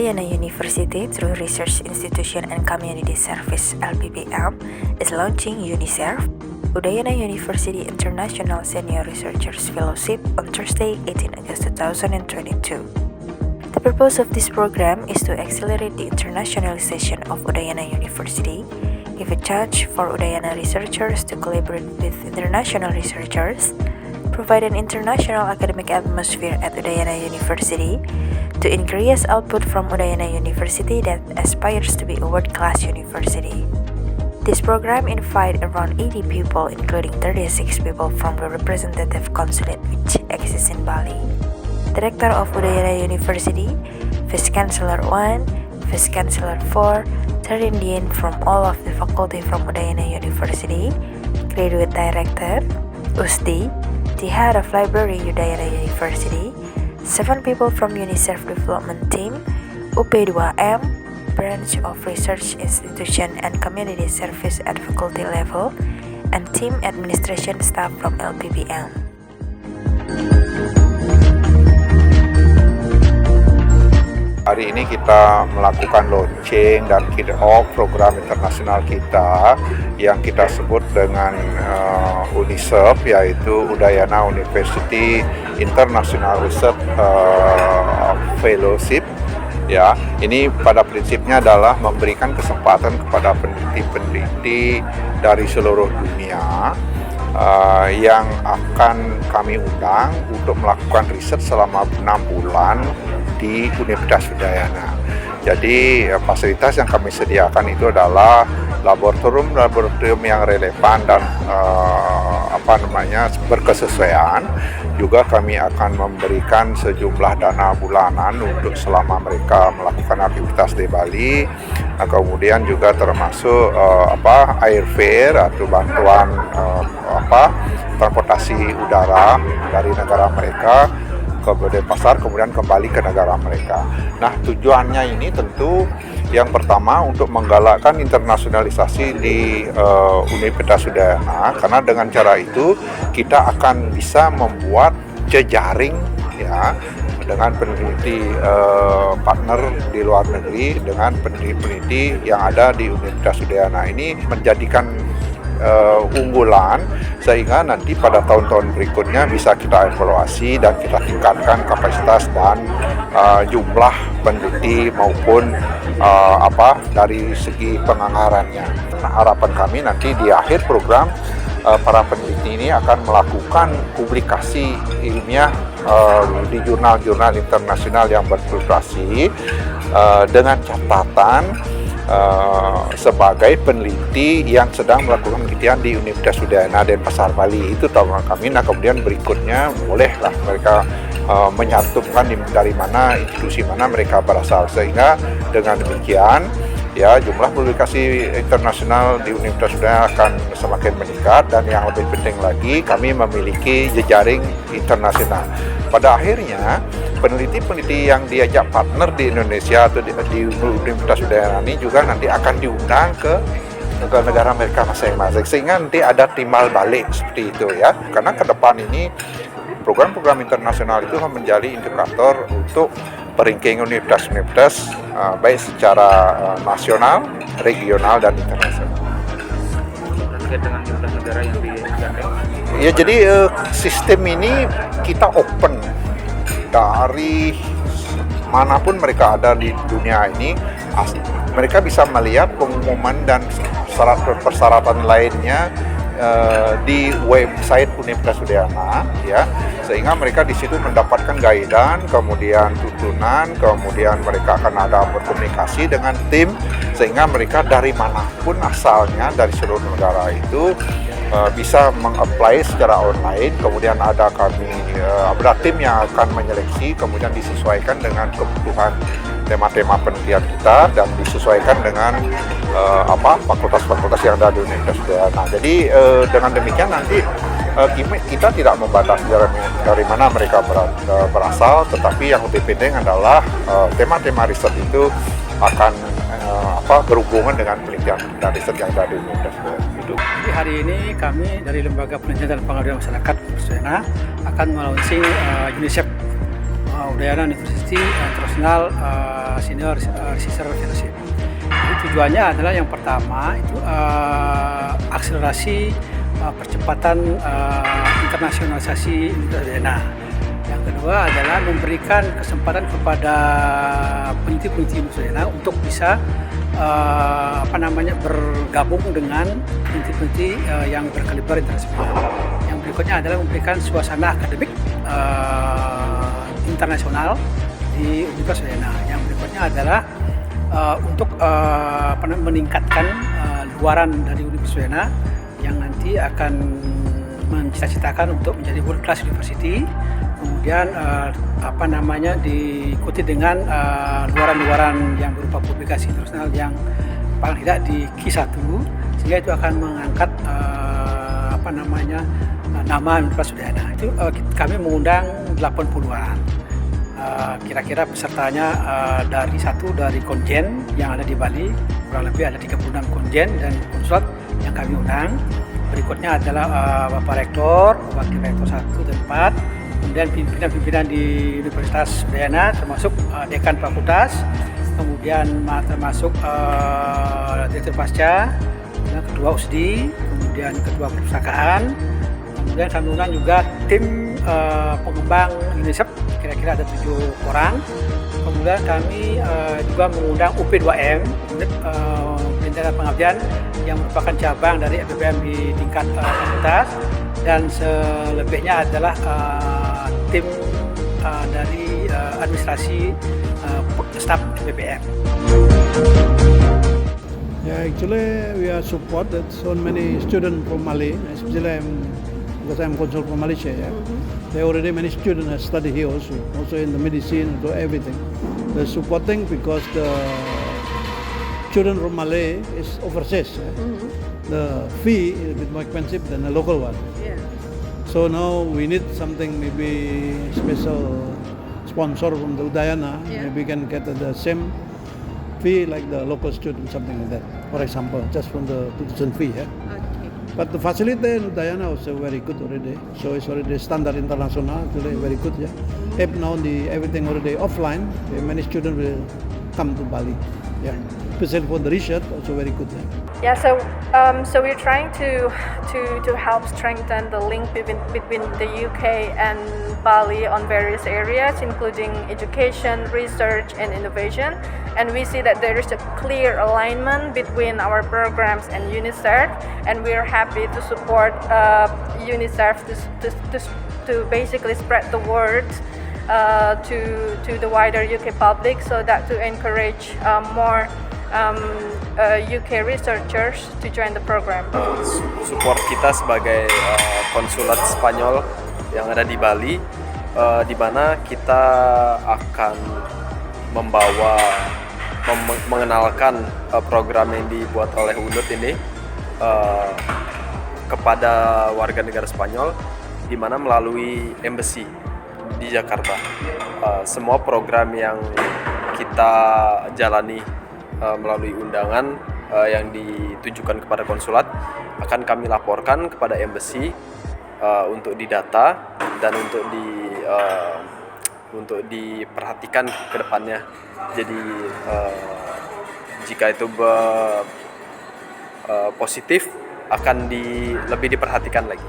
Udayana University through Research Institution and Community Service (LPPM) is launching UNISERF, Udayana University International Senior Researchers Fellowship on Thursday, 18 August 2022. The purpose of this program is to accelerate the internationalization of Udayana University, give a chance for Udayana researchers to collaborate with international researchers, provide an international academic atmosphere at Udayana University, to increase output from Udayana University that aspires to be a world-class university. This program invited around 80 people, including 36 people from the representative consulate which exists in Bali. Director of Udayana University, Vice Chancellor 1, Vice Chancellor 4, third Indian from all of the faculty from Udayana University, Graduate Director, USDI, the Head of Library Udayana University, 7 people from UNISERF Development Team, UP2M, Branch of Research Institution and Community Service at faculty level, and team administration staff from LPPM. Hari ini kita melakukan launching dan kick-off program internasional kita yang kita sebut dengan UNISERF, yaitu Udayana University International Research Fellowship. Ya, ini pada prinsipnya adalah memberikan kesempatan kepada peneliti-peneliti dari seluruh dunia yang akan kami undang untuk melakukan riset selama 6 bulan di Universitas Udayana. Jadi fasilitas yang kami sediakan itu adalah laboratorium yang relevan dan berkesesuaian. Juga kami akan memberikan sejumlah dana bulanan untuk selama mereka melakukan aktivitas di Bali. Kemudian juga termasuk airfare atau bantuan transportasi udara dari negara mereka ke Denpasar, kemudian kembali ke negara mereka. Nah, tujuannya ini tentu yang pertama untuk menggalakkan internasionalisasi di Universitas Udayana, karena dengan cara itu kita akan bisa membuat jejaring ya dengan peneliti partner di luar negeri dengan peneliti-peneliti yang ada di Universitas Udayana. Ini menjadikan unggulan sehingga nanti pada tahun-tahun berikutnya bisa kita evaluasi dan kita tingkatkan kapasitas dan jumlah peneliti maupun dari segi penganggarannya. Nah, harapan kami nanti di akhir program para peneliti ini akan melakukan publikasi ilmiah di jurnal-jurnal internasional yang berprestasi dengan catatan sebagai peneliti yang sedang melakukan penelitian di Universitas Udayana Denpasar, Bali. Itu tawaran kami. Nah, kemudian berikutnya bolehlah mereka menyantumkan dari mana, institusi mana mereka berasal, sehingga dengan demikian ya jumlah publikasi internasional di Universitas Udayana akan semakin meningkat, dan yang lebih penting lagi kami memiliki jejaring internasional. Pada akhirnya peneliti-peneliti yang diajak partner di Indonesia atau di Universitas Udayana ini juga nanti akan diundang ke negara mereka masing-masing, sehingga nanti ada timbal balik seperti itu ya. Karena ke depan ini program-program internasional itu menjadi indikator untuk ranking universitas-universitas baik secara nasional, regional, dan internasional. Terkait dengan negara yang digandeng? Ya, jadi sistem ini kita open dari manapun mereka ada di dunia ini. Mereka bisa melihat pengumuman dan persyaratan lainnya di website Universitas Udayana ya, sehingga mereka di situ mendapatkan guidance, kemudian tuntunan, kemudian mereka akan ada berkomunikasi dengan tim, sehingga mereka dari manapun asalnya dari seluruh negara itu bisa meng-apply secara online. Kemudian ada tim yang akan menyeleksi, kemudian disesuaikan dengan kebutuhan tema-tema penelitian kita dan disesuaikan dengan fakultas-fakultas yang ada di Universitas Udayana. Jadi dengan demikian nanti kita tidak membatasi dari mana mereka berasal, tetapi yang lebih penting adalah tema-tema riset itu akan berhubungan dengan penelitian dan riset yang ada di Universitas Udayana. Jadi hari ini kami dari Lembaga Penelitian dan Pengabdian Masyarakat Udayana akan melaunching UNISERF Udayana University International Senior Research Fellowship. Jadi tujuannya adalah yang pertama itu akselerasi percepatan internasionalisasi Universitas Udayana. Yang kedua adalah memberikan kesempatan kepada peneliti-peneliti Universitas Udayana untuk bisa bergabung dengan peneliti-peneliti yang berkaliber internasional. Yang berikutnya adalah memberikan suasana akademik internasional di Universitas Udayana. Yang berikutnya adalah untuk meningkatkan luaran dari Universitas Udayana yang nanti akan mencita-citakan untuk menjadi world class university. Kemudian diikuti dengan luaran-luaran yang berupa publikasi internasional yang paling tidak di Q1, sehingga itu akan mengangkat nama Universitas Udayana. Itu kami mengundang 80-an. Kira-kira pesertanya dari konjen yang ada di Bali, kurang lebih ada 36 konjen dan konsulat yang kami undang. Berikutnya adalah Bapak Rektor, Wakil Rektor 1 dan 4, kemudian pimpinan-pimpinan di Universitas Udayana termasuk Dekan Fakultas, kemudian termasuk Direktur Pasca, Ketua USDI, kemudian Ketua Perpustakaan, kemudian kami undang juga tim pengembang UNICEF, kira-kira ada 7 orang. Kemudian kami juga mengundang UP2M, unit pendidikan pengabdian yang merupakan cabang dari LPPM di tingkat fakultas, dan selebihnya adalah tim dari administrasi staf LPPM. Yeah, actually we are supported so many students from Mali, especially because I'm consul from Malaysia. Yeah. There already many students have studied here also in the medicine, so everything. They're supporting because the student from Malay is overseas. The fee is a bit more expensive than the local one. Yeah. So now we need something, maybe special sponsor from the Udayana. Yeah. Maybe we can get the same fee like the local student, something like that. For example, just from the tuition fee. Yeah. Okay. But the facility in Udayana also very good already. So it's already standard international, actually very good. Yeah. If now everything already offline, many students will come to Bali. Yeah. Especially for the research, also very good. Yeah. Yeah, so we're trying to help strengthen the link between the UK and Bali on various areas, including education, research, and innovation. And we see that there is a clear alignment between our programs and UNICEF, and we are happy to support UNICEF to basically spread the word to the wider UK public, so that to encourage more UK researchers to join the program. Support kita sebagai konsulat Spanyol yang ada di Bali, di mana kita akan mengenalkan program yang dibuat oleh UNUT ini kepada warga negara Spanyol, di mana melalui embassy di Jakarta. Semua program yang kita jalani melalui undangan yang ditujukan kepada konsulat akan kami laporkan kepada embassy untuk didata dan untuk diperhatikan ke depannya. Jadi jika itu positif akan lebih diperhatikan lagi.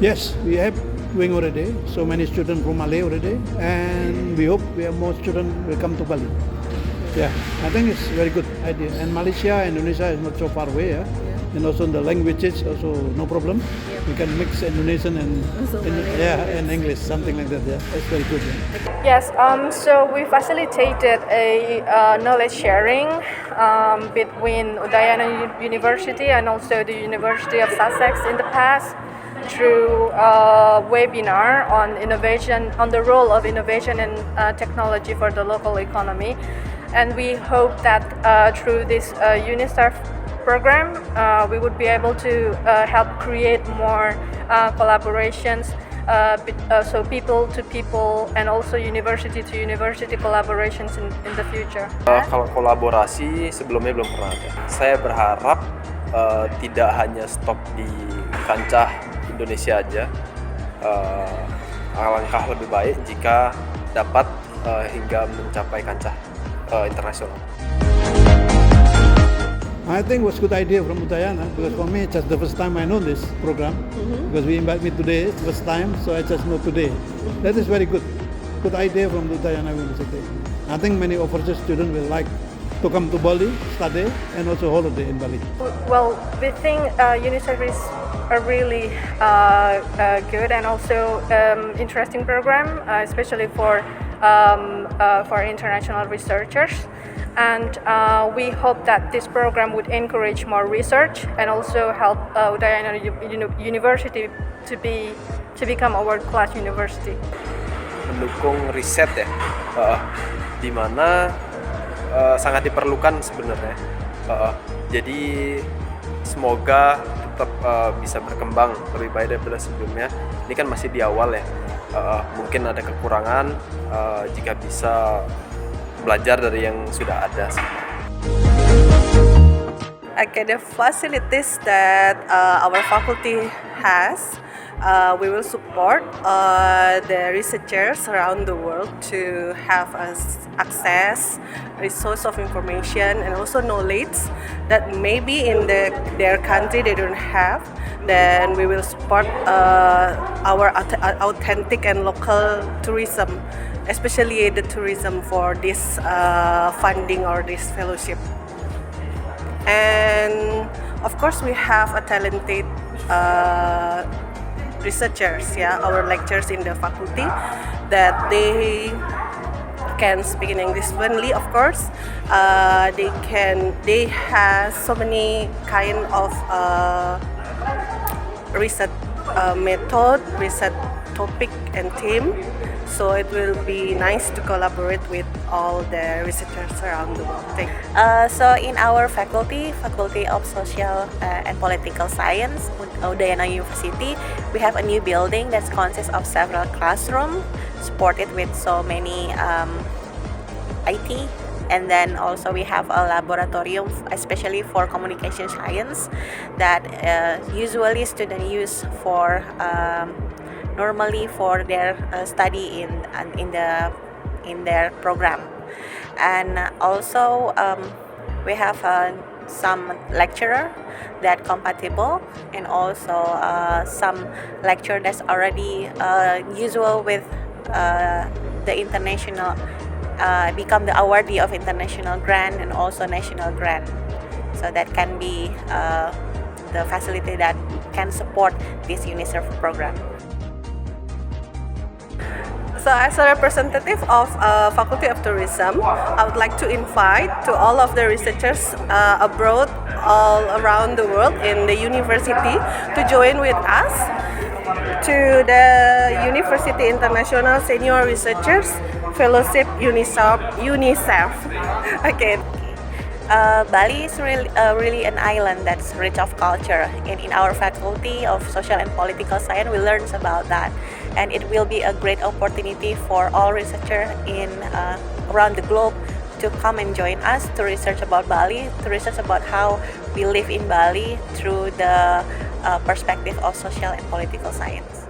Yes, we have doing already. So many students from Malay already, and we hope we have more students will come to Bali. Yeah, I think it's very good idea. And Malaysia, Indonesia is not so far away. Yeah. And also the languages also no problem. Yeah. We can mix Indonesian and English, something like that. Yeah, it's very good. Yeah. Yes, so we facilitated a knowledge sharing between Udayana University and also the University of Sussex in the past, through a webinar on innovation, on the role of innovation and technology for the local economy. And we hope that through this UNICEF program, we would be able to help create more collaborations, so people to people and also university to university collaborations in the future. Kalau kolaborasi sebelumnya belum pernah ada. Saya berharap tidak hanya stop di kancah Indonesia aja, alangkah lebih baik jika dapat hingga mencapai kancah internasional. I think it was a good idea from Udayana because for me it's just the first time I know this program because we invite me today, it's the first time, so I just know today. That is very good. Good idea from the Udayana University. I think many overseas students will like to come to Bali, study, and also holiday in Bali. Well, we think UNICEF is a really good and also interesting program, especially for international researchers. And we hope that this program would encourage more research and also help Udayana University to become a world-class university. Mendukung riset ya, di mana sangat diperlukan sebenarnya. Jadi semoga tetap bisa berkembang lebih baik daripada sebelumnya. Ini kan masih di awal ya, mungkin ada kekurangan, jika bisa belajar dari yang sudah ada. Okay, the facilities that our faculty has, we will support the researchers around the world to have access, resource of information, and also knowledge that maybe in their country they don't have. Then we will support our authentic and local tourism, especially the tourism for this funding or this fellowship. And of course we have a talented researchers, our lecturers in the faculty, that they can speak in English fluently. Of course, they have so many kind of research method, research topic and theme. So it will be nice to collaborate with all the researchers around the world. So in our Faculty of Social and Political Science, Udayana University, we have a new building that consists of several classrooms, supported with so many IT, and then also we have a laboratorium, especially for communication science, that usually students use for normally for their study in their program. And also we have some lecturer that compatible, and also some lecture that's already usual with the international, become the awardee of international grant and also national grant. So that can be the facility that can support this UNICEF program. So as a representative of Faculty of Tourism, I would like to invite to all of the researchers abroad, all around the world in the university, to join with us to the University International Senior Researchers Fellowship UNICEF. Okay. Bali is really an island that's rich of culture. In our Faculty of Social and Political Science, we learn about that, and it will be a great opportunity for all researchers around the globe to come and join us to research about Bali, to research about how we live in Bali through the perspective of social and political science.